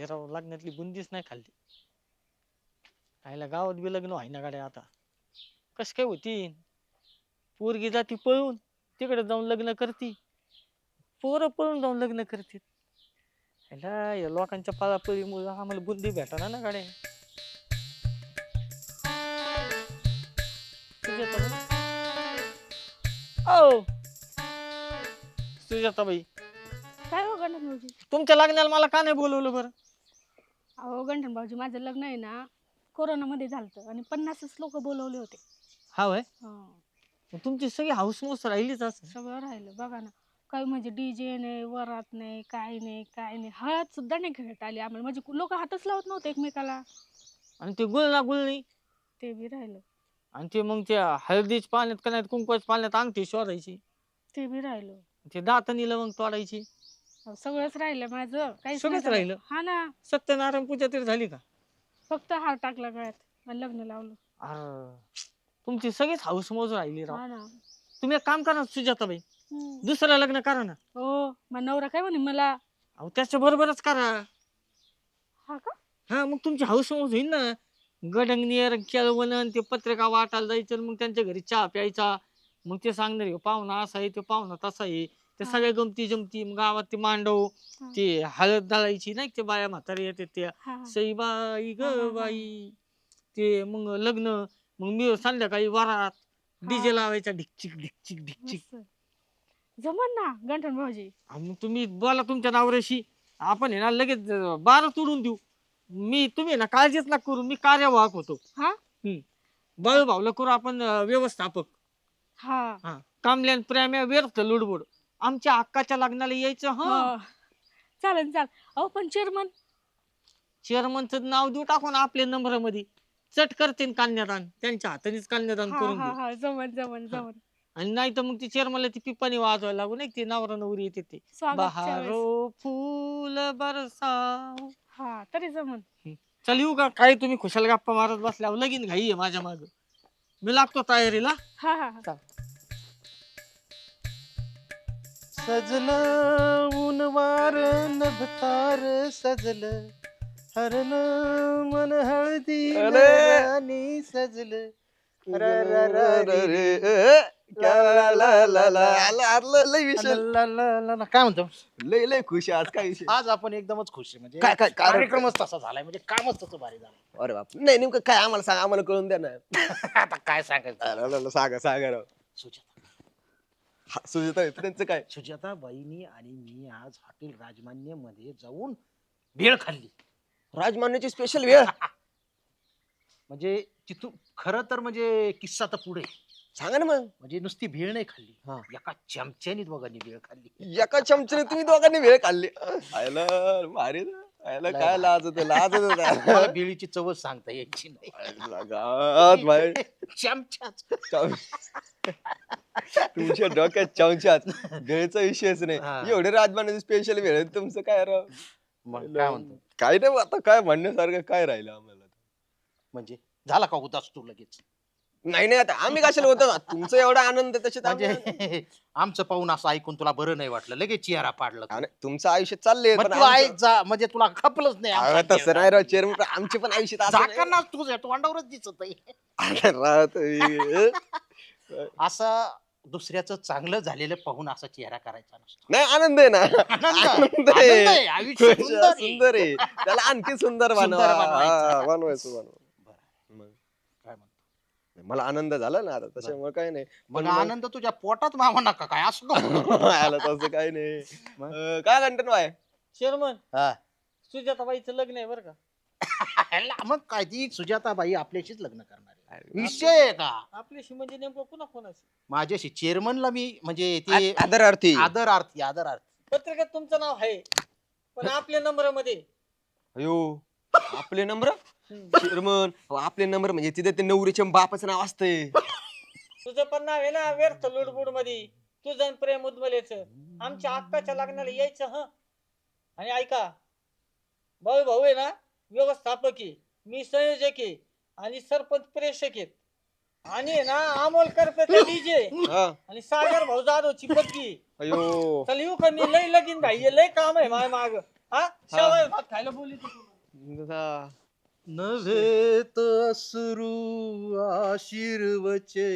राव लग्नातली बुंदीच नाही खाल्ली. आईला गावात बी लग्न व्हाय ना गाड्या आता. कस काय होती? पोरगी जाती पळून तिकडे जाऊन लग्न करती. पोरं पळून जाऊन लग्न करतील. आईला या लोकांच्या पळापळीमुळे आम्हाला बुंदी भेटणार ना गाड्या. ओ सुजाताबाई, काय हो गंठन भाऊजी? तुमच्या लग्नाला मला का नाही बोलवलं बरं? अहो गंठन भाऊजी, माझं लग्न आहे ना कोरोनामध्ये झालं आणि 50च लोक बोलवले होते. हा वय हा, तुमची सगळी हाऊसमौस राहिलीच असं. सगळं राहिलं बघा ना. काही म्हणजे डीजे नाही, वरात नाही, काय नाही काय नाही, हळद सुद्धा नाही खेळत आली आम्हाला. म्हणजे लोक हातच लावत नव्हते एकमेकाला. आणि ते गुळणा गुळणी ते बी राहिलं. आणि ते मग त्या हळदीच पाण्यात का नाही कुंकवाच पाण्यात अंगठी शोधायची. ते बी राहिलं. ते दातानी लवंग तोडायची. अहो, सगळंच राहिलं माझं, काहीच नाही सगळंच झालं. राहिलं. हा ना, सत्यनारायण पूजा तरी झाली का? फक्त हार टाकला गळ्यात आणि लग्न लावलं. अरे, तुमची सगळीच हाऊसमौज राहिली राव. हा ना. तुम्ही एक काम करा सुजाताबाई, हम्म. दुसरं लग्न करा ना. हो, मग नवरा काय म्हणे मला? अहो त्याच्या बरोबरच करा. हा का? हा, मग तुमची हाऊसमौज होईल ना. गडंगनेर केळवण ते पत्रिका वाटायला जायचं आणि मग त्यांच्या घरी चहा प्यायचा. मग ते सांगणार ह्यो पाहुणा असा आहे, तो पाहुणा तसा आहे. ते हा. सगळ्या गमती जमती मग गावात ते मांडव, हा. ते हळद दळायची नाही ते बाया म्हातारी येते त्या हा, हा. सईबाई हा, हा, ग हा. बाई. ते मग लग्न, मग मी संध्याकाळी वरात डीजे हा. लावायचा ढिकचिक ढिकचिक ढिकचिक. मस्त. जमन ना गंठन भाऊजी. मग तुम्ही बोला तुमच्या नवऱ्याशी, आपण आहे ना लगेच बारा तोडून देऊ. तुम्ही आहे ना काळजीच नका करू, मी कार्यवाहक होतो. हा. बळ भावलं करू आपण व्यवस्थापक. हा. हा, कामल्यान प्रेम्या व्यर्थ लुडबुड. आमच्या हक्काच्या लग्नाला यायचं. हा, हो, चालेल चालेल. अहो पण चेअरमन. चेअरमनचं नाव देऊ टाकून आपल्या नंबर मध्ये. चट करते कन्यादान, त्यांच्या हातानेच कन्यादान हा करून हा घेऊ. हा, जमन जमन हा. जमन. आणि नाही तर मग ती चेअरमनला ती पिपाणी वाजवायला लागू नाही ते नवरा नवरी येते ते स्वागतच्या बहारो वेळेस. फूल बरसाव. हा, तरी जमन. चल येऊ का? काय तुम्ही खुशाल गप्पा मारत बसल्यावर लगीन घाई आहे माझ्या माग. मी लागतो तयारीला. हा हा हा. सजलं ऊनवार नभतार सजलं हरण मन हळदी राणी सजलं. काय म्हणतो? लय लय खुश आहे आज. काय विषय? आज आपण एकदमच खुश आहे. म्हणजे काय काय कार्यक्रमच तसा झालाय, म्हणजे कामच तसं भारी झालं. अरे बाप, नाही नेमकं काय आम्हाला सांगा, आम्हाला कळून द्या ना. आता काय सांगायचं. सांगा सांगा राव. सुजाता सुजाता त्यांचं काय? सुजाता बाईनी आणि मी आज हॉटेल राजमान्य मध्ये जाऊन भेळ खाल्ली. राजमान्याची स्पेशल वेळ. म्हणजे तिथून खरं तर म्हणजे किस्सा तर पुढे. सांगा ना मग. म्हणजे नुसती भेळ नाही खाल्ली, हा. एका चमच्याने दोघांनी भेळ खाल्ली. एका चमच्याने तुम्ही दोघांनी वेळ खाल्ली? आयला भारी ना. आयला काय लाज होते, लाज होत. मला भेळीची चवच सांगता यायची नाही. चमच्याच. तुमच्या डोक्यात चमच्यात वेळेचा विषयच हा. नाही. एवढे राजमान्याची स्पेशल वेळ तुमचं काय राव? मग काय म्हणतो? काय नाही आता काय म्हणण्यासारखं काय राहिलं आम्हाला. म्हणजे झाला का उदास तू लगेच? नाही नाही, आता आम्ही कशाला होतो, तुमचा एवढा आनंद त्याच्यात म्हणजे आमचं पाहून असं ऐकून तुला बरं नाही वाटलं, लगेच चेहरा पाडलं तू. तुमचं आयुष्य चाललंय मग पण तुला आमचं- जा म्हणजे तुला खपलंच नाही अहो, आमचा तसं चेहरा. नाही राव चेअरमन, आमचे पण आयुष्यात असं नाही. झाकण तुझ्या तोंडावरच दिसत आहे. अरे राव तुम्ही. असं दुसऱ्याचं चांगलं झालेलं पाहून असा चेहरा करायचा नसतो. नाही आनंद आहे ना. आनंद आनंद आहे, आहे. आयुष्य सुंदर आहे. सुंदर आहे, त्याला आणखी सुंदर सुंदर बनवायचं. बनवायचं. बरं, मग काय म्हणतो? मला आनंद झाला ना आता, त्याच्यामुळे काय नाही. मग पण मग- आनंद तुझ्या पोटात मावा नका काय असं नको. आला तसं काय नाही. काय कंटन आहे? चेअरमन, हा. सुजाताबाईचं लग्न आहे बरं का. ह्याला मग काय ती सुजाताबाई आपल्याशीच लग्न करणार आहे. विषय आहे का आपल्याशी म्हणजे नेमकं पुन्हा कोणाशी? माझ्याशी चेअरमनला मी म्हणजे ते आदरार्थी. आदरार्थी. पत्रिकेत तुमचं नाव आहे पण आपल्या नंबर मध्ये. अयो, आपले नंबर चेअरमन, आपले नंबर म्हणजे तिथे ते नवरीच्या बापाचं नाव असतंय. तुझं पण नाव आहे ना व्यर्थ लुडबुड मध्ये. तुझं आणि प्रेम उद्मलेच. आमच्या अक्काच्या लग्नाला यायचं. ह, आणि ऐका, भाऊ भाऊ आहे ना व्यवस्थापक आहे, मी संयोजक आहे आणि सरपंच प्रेषक आहेत. आणि आहे ना अमोल करपेचा डीजे हा. आणि सागर भाऊ जाधवची पत्नी. अयो, चल येऊ का? मी लय लगीन भाई लय काम आहे माझ्या माग. हा शेवया भात खायला बोलितो तुला. हा. नव्हे अश्रू आशीर्वचे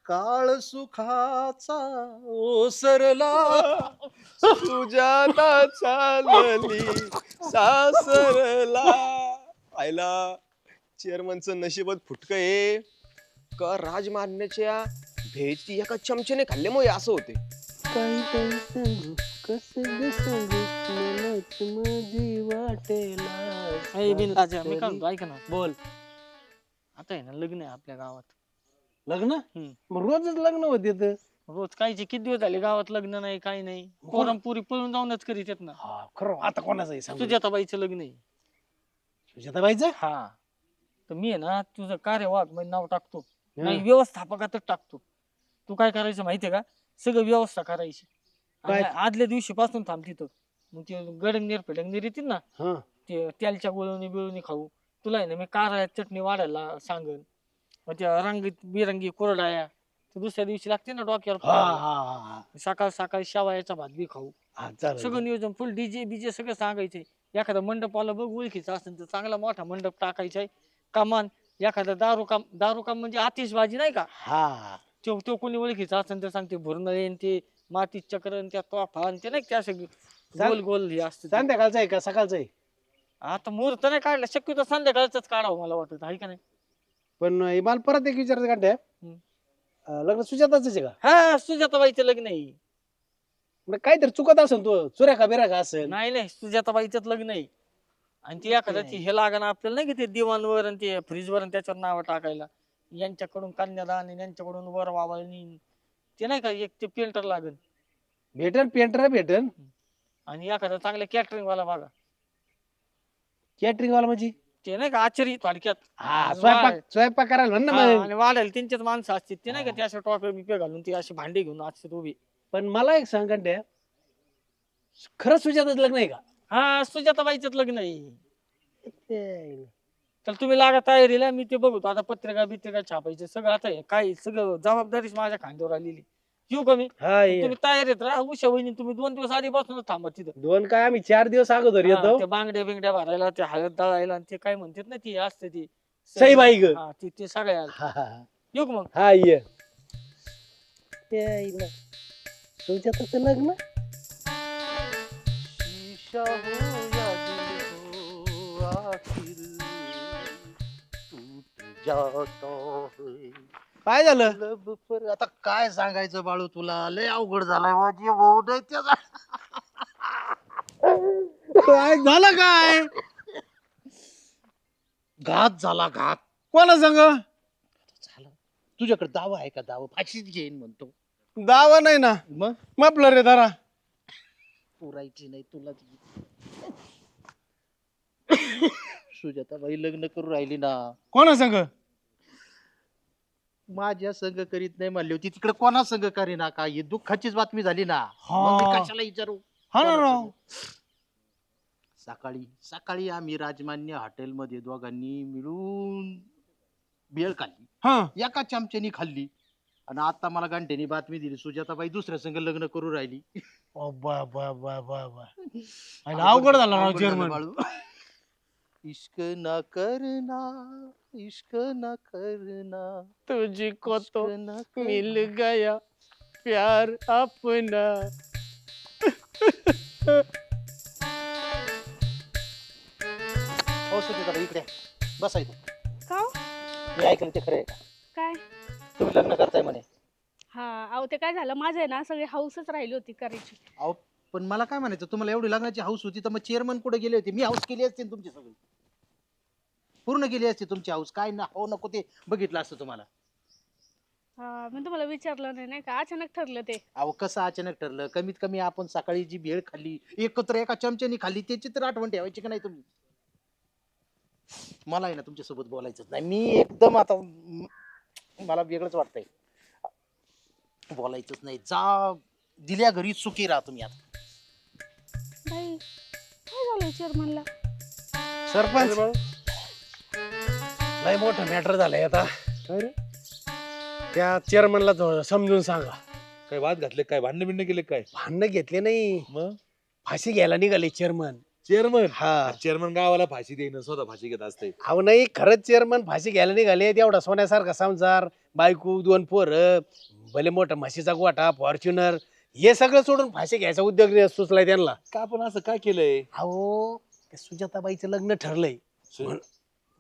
काळ सुखाचा ओसरला सुजाता चालली सासरला. आयला चेअरमनचं नशीबच फुटकं आहे का राजमान्याच्या भेटी एका चमच्याने खाल्ल्यामुळे असं होते. ए, बिनलाजा, मी काय म्हणतो, ऐक ना. बोल. आता आहे ना लग्न आहे आपल्या गावात. लग्न हम्म. मग रोजच लग्न होते तर. रोज कायचे किती दिवस झाले गावात लग्न नाही काही नाही. पोरंपुरी पळून जाऊनच करीत आहेत ना. हा खरं आता कोणाचं आहे सांग. सुजाताबाईचं लग्न आहे. सुजाताबाईचं हा तर मी आहे ना तुझं कार्यवाहक म्हणजे नाव टाकतो नाही व्यवस्थापकातच टाकतो. तू काय करायचं माहितीये का सगळं व्यवस्था करायची. काय? आणि आदल्या दिवशी पासून थांब तिथं. मग ते गडंगनीर फेडंगनीर येतील ना हा ते तेलच्या गोळवणी बिळवणी खाऊ. तुला आहे ना मी कारळ्यात चटणी वाढायला सांगन. मग त्या रंगीत बिरंगी कोरडाया तर दुसऱ्या दिवशी लागते ना डोक्यावर हा फोडायला. हा सकाळ सकाळी शेवायाचा भात बी खाऊ. हा चालेल. सगळं नियोजन फुल डीजे बीजे सगळं सांगायचंय. एखादा मंडप आला बघ ओळखीचा असेल तर चांगला मोठा मंडप टाकायचा आहे. कमान एखादा दारू काम म्हणजे आतिषबाजी नाही का हा तो कोणी ओळखीचा असेल तर सांगते भुरनळे आणि ते माती चक्र आणि त्या तोफा आणि ते नाही का त्या असे गोल गोल हे असते. संध्याकाळचं आहे का सकाळचं आहे? आता मुहूर्त नाही काढला शक्यतो संध्याकाळच काढावं मला वाटत आहे का नाही. पण मला परत एक विचारायचं काढते हम्म. लग्न सुजाताच आहे का? हा सुजाताबाईचं लग्न आहे. मग काहीतरी चुकत असेल तू चुऱ्या का बिरा का असेल? नाही नाही सुजाताबाईचंच लग्न आहे. आणि ती एखाद्याची हे लागण आपल्याला नाही की ते दिवाणवर आणि ते फ्रीजवर आणि त्याच्यावर नावं टाकायला. यांच्याकडून कन्यादान आणि यांच्याकडून वर वावळणी ते नाही का एक ते पेंटर लागन. भेटन पेंटर भेटन. आणि एखादा चांगला कॅटरिंग वाला बघा. कॅटरिंग वाला म्हणजे ते नाही का आचारी थोडक्यात. हा स्वयंपाक करायला म्हण ना हा, मग. आणि वाढायला त्यांच्याच माणसं असतात ते नाही का ते असे टॉपे बिपे घालून ते असे भांडे घेऊन असतात उभी. पण मला एक सांग कंट्या खरं सुजाताच लग्न आहे का? हा सुजाताबाईचंच लग्न आहे. तर तुम्ही लागा तयारीला मी ते बघतो आता पत्रिका बित्रिका छापायचे सगळं आता हे काय सगळं जबाबदारीच माझ्या खांद्यावर आलेली. येऊ का मी? हा ये. तुम्ही तयारीत राहा. उषा वहिनी तुम्ही 2 दिवस आधीपासूनच थांबा तिथं. दोन काय आम्ही 4 दिवस अगोदर येतो. हा, ते बांगड्या बिंगड्या भरायला ते हळद दळायला आणि ते काय म्हणतात ना ती असते ती सई बाई ग. हा ते सगळ्या हा हा हा. येऊ का मग? हा ये. यायला. सुजाताचं लग्न काय झालं? आता काय सांगायचं बाळू तुला लय अवघड झालाय माझी भाऊ नाही त्याचा काय झालं काय? घात झाला घात कोणा सांग? झाला तुझ्याकडे दावा आहे का दावा फाशीच घेईन म्हणतो दावा नाही ना. मग मपलं रे दारा. पुरायची नाही तुला सुजाताबाई लग्न करू राहिली ना कोणा सांग? माझ्या संग करीत नाही म्हणली होती तिकडे कोणा संग करीना का ही दुःखाचीच बातमी झाली ना हा. मग मी कशाला विचारू हा ना कोणा राव. संग? सकाळी सकाळी आम्ही राजमान्य हॉटेलमध्ये दोघांनी मिळून बेळ खाल्ली हा एका चमच्यानी खाल्ली आणि आता मला घंटेनी बातमी दिली सुजाताबाई दुसऱ्या संग लग्न करू राहिली बा बा बा बा बा. अवघड झाला राव अवघड झालं चेअरमन. बाळू. इश्क ना करना इश्क ना करना तुझको इश्क तो ना मिल करना. गया प्यार अपना. हो सुजाताबाई इकडे बसायचं का हो? मी ऐकलं ते खरं आहे का काय? तुम्ही लग्न करताय म्हणे हा अहो ते काय झालं माझं आहे ना सगळी हाऊसच राहिली होती करायची. अहो पण मला काय म्हणायचं तुम्हाला एवढी लग्नाची हाऊस होती तर मग चेअरमन कुठे गेले होते मी हाऊस केली असते ना तुमची सगळी पूर्ण केली असते तुमची हाऊस काय ना हो नको ते बघितलं असतं तुम्हाला हा मी तुम्हाला विचारलं नाही का अचानक ठरलं ते. अहो कसं अचानक ठरलं कमीत कमी आपण सकाळी जी भेळ खाल्ली एकत्र एका चमच्यानी खाल्ली त्याची तर आठवण ठेवायची का नाही तुम्ही मला आहे ना तुमच्यासोबत बोलायचंच नाही मी एकदम आता मला वेगळंच वाटतंय बोलायचंच नाही जा दिल्या घरी सुखी राहा तुम्ही आता बाई काय झालं चेअरमनला? सरपंच लय मोठं मॅटर झालंय आता. त्या चेअरमनला समजून सांगा. काय वाद घातले काय भांडण बिंड केले काय भांडणं घेतले नाही मग फाशी घ्यायला निघाले चेअरमन. चेअरमन हा चेअरमन गावाला फाशी देईन स्वतः फाशी घेत असते. अहो नाही, खरंच चेअरमन फाशी घ्यायला निघाले. तेवढा सोन्यासारखा संसार, बायको, 2 पोरं, भले मोठा म्हशीचा गोठा, फॉर्च्युनर, हे सगळं सोडून फाशी घ्यायचा उद्योग सुचलाय त्यांना. का पण असं काय केलंय? अहो त्या सुजाताबाईचं लग्न ठरलंय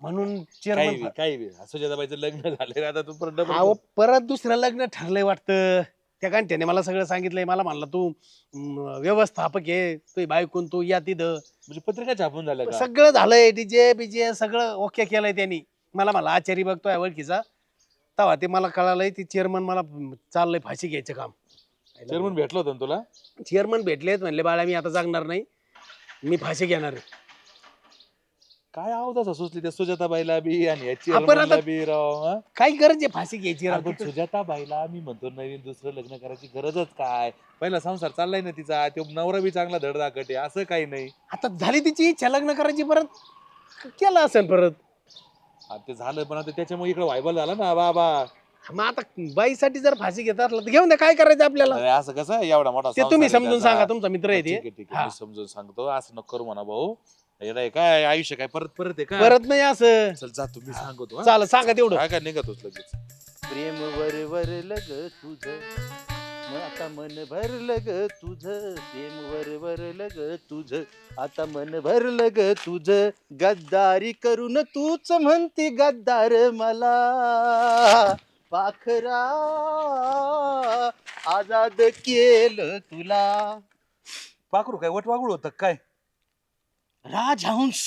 म्हणून काही चेअरमन. काही सुजाताबाईचं लग्न झालंय आता तू परत double अहो परत दुसरं लग्न ठरलंय वाटतं. त्या गांठ्याने मला सगळं सांगितलंय. मला म्हणला तू व्यवस्थापक आहे, तू बायकून तू या तिथं. म्हणजे पत्रिका छापून झाल्या का? सगळं झालंय, डीजे बीजे सगळं ओके केलंय त्यांनी. मला आचारी बघतोय ओळखीचा. तेव्हा ते मला कळालंय ती चेअरमन मला चाललंय फाशी घ्यायचं काम. चेअरमन भेटलो होता ना तुला? चेअरमन भेटलेत, म्हणले बाळा मी आता जगणार नाही, मी फाशी घेणार आहे. काय आवाज सुचली त्या सुजाताबाईला बी आणि या आपण चेअरमनला आता- बी राव हा? काय गरज आहे फाशी घ्यायची राव? आपण सुजाताबाईला मी म्हणतो नवीन दुसरं लग्न करायची गरजच काय? पहिला संसार चाललाय ना तिचा, तो नवरा बी चांगला धडधाकट आहे, असं काही नाही. आता झाली तिची इच्छा लग्न करायची, परत केलं असेल परत. आता ते झालं पण आता त्याच्यामुळे इकडे व्हायबल झाला ना बाबा. मग आता बाईसाठी जर फाशी घेत असला तर घेऊन द्या, काय करायचं आपल्याला. अरे असं कसं एवढा मोठा ते तुम्ही संसार आहे समजून त्याचा. सांगा, तुमचा मित्र आहे ठीक ते. आहे ठीक हा. आहे, मी समजून सांगतो. असं नको करू म्हणा भाऊ. येडा आहे काय आयुष्य काय परत परत आहे का? परत नाही असं. चल जा तुम्ही सांगतो हा. चाल सांगा तेवढं. काय काय निघतोच लगेच. प्रेम वरवरलं ग तुझं, मग आता मन भरलं ग तुझं. प्रेम वरवरलं ग तुझं, आता मन भरलं ग तुझं. गद्दारी करून तूच म्हणती गद्दार मला, पाखरा आजाद केलं तुला. पाखरू काय वटवागुळ होतं काय? राजहंस,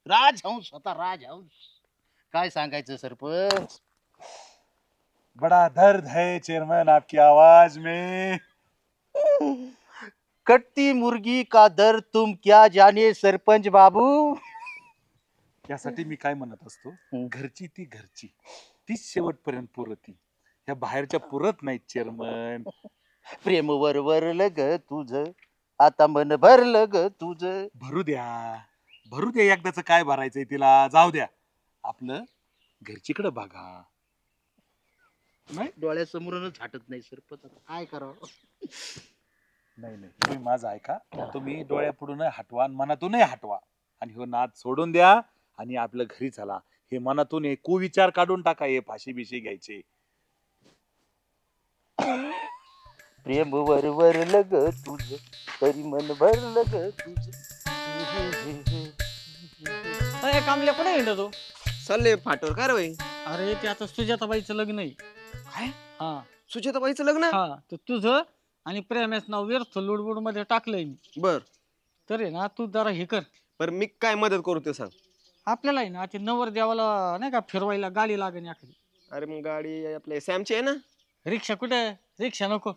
राजहंस होता राजहंस. काय सांगायचं सरपंच. बड़ा दर्द है चेयरमैन आपकी आवाज में. कट्टी मुर्गी का दर्द तुम क्या जाने सरपंच बाबू. यासाठी मी काय म्हणत असतो, घरची ती घरची, तीच शेवटपर्यंत पुरती. ह्या बाहेरच्या पुरत नाहीत चेअरमन. प्रेम वरवरलं ग तुझं, आता मन भरलं ग तुझं. भरू द्या एकदाच, काय भरायचंय तिला, जाऊ द्या. आपलं घरचीकडे बघा. डोळ्यासमोरूनच हटत नाही सरपंच, आता काय करावं. नाही तुम्ही माझं ऐका. तुम्ही डोळ्यापुढून हटवा आणि मनातूनही हटवा, आणि हो नाद सोडून द्या आणि आपलं घरी चला. हे मनातून हे कुविचार काढून टाका, हे फाशी बिशी घ्यायचे. प्रेम वरवरलं ग तुझं, तरी मन भरलं ग तुझं. अरे कामल्या कुठे हिंडतो? चालले फाटवर काय रे बाई? अरे ते आता सुजाताबाईचं लग्न आहे. काय? हा सुजाताबाईचं लग्न? हा, तर तुझं आणि प्रेमाचं नाव व्यर्थ लुडबुड मध्ये टाकलंय मी. बर तर आहे ना, तू जरा हे कर. बर, मी काय मदत करू ते सांग. आपल्याला आहे ना ते नवर देवाला नाही का फिरवायला गाडी लागेल एखादी. अरे मग गाडी आपल्या सॅमची आहे ना? रिक्षा कुठे? रिक्षा नको,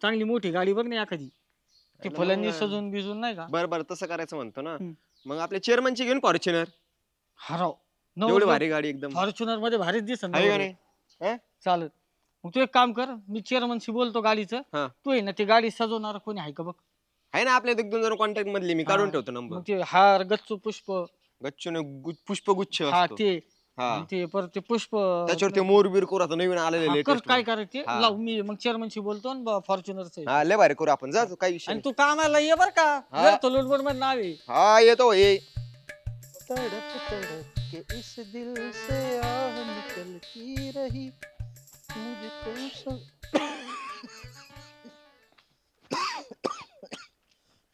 चांगली मोठी गाडी बघ ना एखादी, ती अरे फुलांनी मग- सजून बिजून नाही का. बर बर, तसं करायचं म्हणतो ना. हम्म. मग आपल्या चेअरमनची घेऊन फॉर्च्युनर. हराव एवढी भारी गाडी एकदम. फॉर्च्युनर मध्ये भारीच दिसन आहे का नाही? हा? चालत. मग तू एक काम कर, मी चेअरमनशी बोलतो गाडीचं. हा. तू आहे ना ती गाडी सजवणार कोणी आहे का बघ. आहे ना आपल्या 1-2 कॉन्टॅक्ट मधले, मी काढून हा. ठेवतो नंबर. मग ते हार गच्चू पुष्प, गच्चून पुष्पगुच्छ हा असतो. ते हा. आणि ते परत ते पुष्प त्याच्यावर ते मोर बीर करू आता नवीन आलेले हा, कर लेटेस्ट. काय करायचे हा. लाव. मी मग चेअरमनशी बोलतो फॉर्च्युनरचं. हा लय भारी करू आपण, जा तू, काही विषय आणि नाही. तू कामाला ये बर का. हा. व्यर्थ लुडबुड मध्ये नाव आहे. हा येतो ये. तड़प तड़प के इस दिल से आह निकलती रही,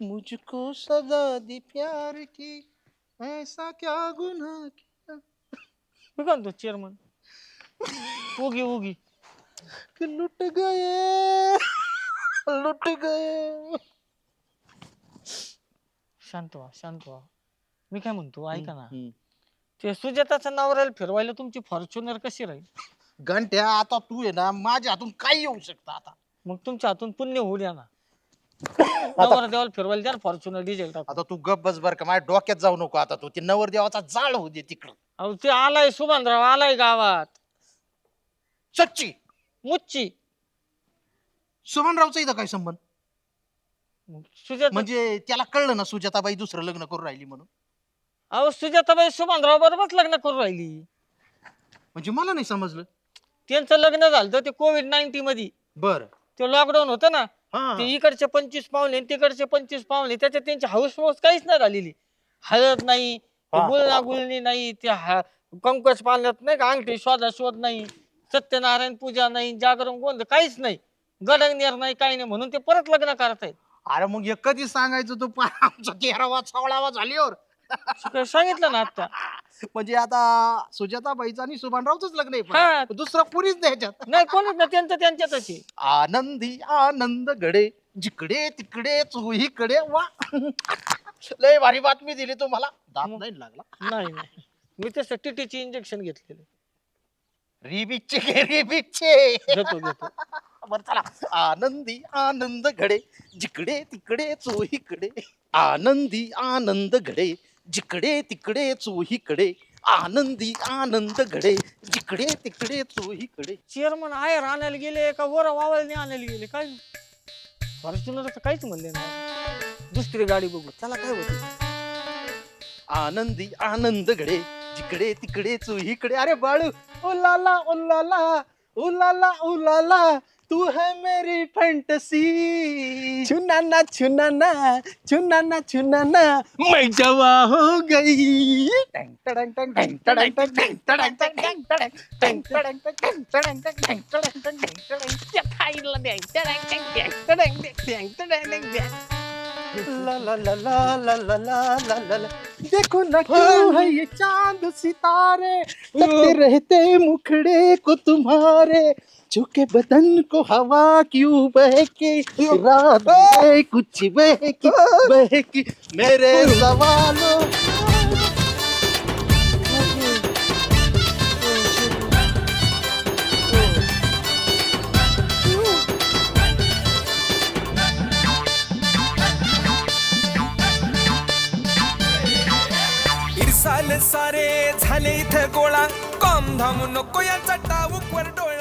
मुझको सजा दी प्यार की, ऐसा क्या गुनाह किया मी काय म्हणतो चेअरमन, उगी उगी कि लुट गए, लुट गए. शांत व्हा शांत व्हा. मी काय म्हणतो ऐका ना, हम्म. ते सुजाताचं नाव राहील फिरवायला तुमची फॉर्च्युनर कशी राहील? घंट्या आता तू आहे ना, माझ्या हातून काही येऊ शकतं आता. मग तुमच्या हातून पुण्य होऊ द्या ना. नवरा देवाला फिरवायला द्या फॉर्च्युनर डिझेल टाकून. आता तू गप बस बर का, माझ्या डोक्यात जाऊ नको आता. तू ते नवरदेवाचा जाळ होऊ दे तिकडं. अहो ते आलाय सुभानराव, आलाय गावात. सच्ची मुच्ची. सुमनरावचा इथं काय संबंध? मग सुजाता म्हणजे त्याला कळलं ना सुजाताबाई दुसरं लग्न करून राहिली म्हणून? अहो सुजाताबाई सुभानराव बरोबरच लग्न करून राहिली. म्हणजे मला नाही समजलं. त्यांचं लग्न झालं तर ते कोविड-19 मध्ये, बर ते लॉकडाऊन होतं ना, हा. ते इकडचे 25 पाहुणे आणि तिकडचे 25 पाहुणे त्याच्यात त्यांची हौस काहीच नाही झालेली. हळद नाही, हा. गुळणी नाही, कंकच पाण्यात नाही का अंगठी शोध नाही, सत्यनारायण पूजा नाही, जागरण गोंधळ काहीच नाही, गडंगनेर नाही, काही नाही, म्हणून ते परत लग्न करतायत. अरे मग हे कधी सांगायचं तू आमचा 13वा 16वा झाल्यावर. सांगितलं ना आता. म्हणजे आता सुजाताबाईचं आणि सुभानरावच लग्न आहे हा. पण दुसरं पुरीच नाही ह्याच्यात. नाही कोणच ना त्यांच्यातच आहे. आनंदी आनंद घडे जिकडे तिकडे चोहीकडे वा. लय भारी बातमी दिली तुम्हाला. दात नाही लागला. नाही मी तसं टीटीची इंजेक्शन घेतलेलं. रिबिकचे घे रिबिकचे. घेतो बरं चला. आनंदी आनंद घडे जिकडे तिकडे चोहीकडे. आनंदी आनंद घडे जिकडे तिकडे चोहीकडे. आनंदी आनंद घडे जिकडे तिकडे चोहीकडे. चेअरमन आहेर आणायला गेले का वर वावळने आणायला गेले काय फॉर्च्युनर काहीच म्हणले नाही. दुसरी गाडी बघू त्याला काय होते. आनंदी आनंद घडे जिकडे तिकडे चोहीकडे. अरे बाळू उलाला उलाला उलाला उलाला तू है मेरी फैंटेसी. छुनाना छुनाना छुनाना छुनाना मैं जवा हो गई. टँग टडँग टँग टँग टडँग टँग टँग टडँग टँग टँग टडँग टँग टडँग टँग टँग टडँग टँग टँग टडँग टँग टँग टडँग टँग. ला ला ला ला ला ला ला ला ला ला. देखो ना क्यों है ये चांद सितारे तकते रहते मुखड़े को तुम्हारे. झुके बदन को हवा क्यों बहकी रात में कुछ बहकी मेरे सवालों. इरसाल सारे झाले इथं गोळा कॉम धाम नको याचा टाऊक वर डोळा.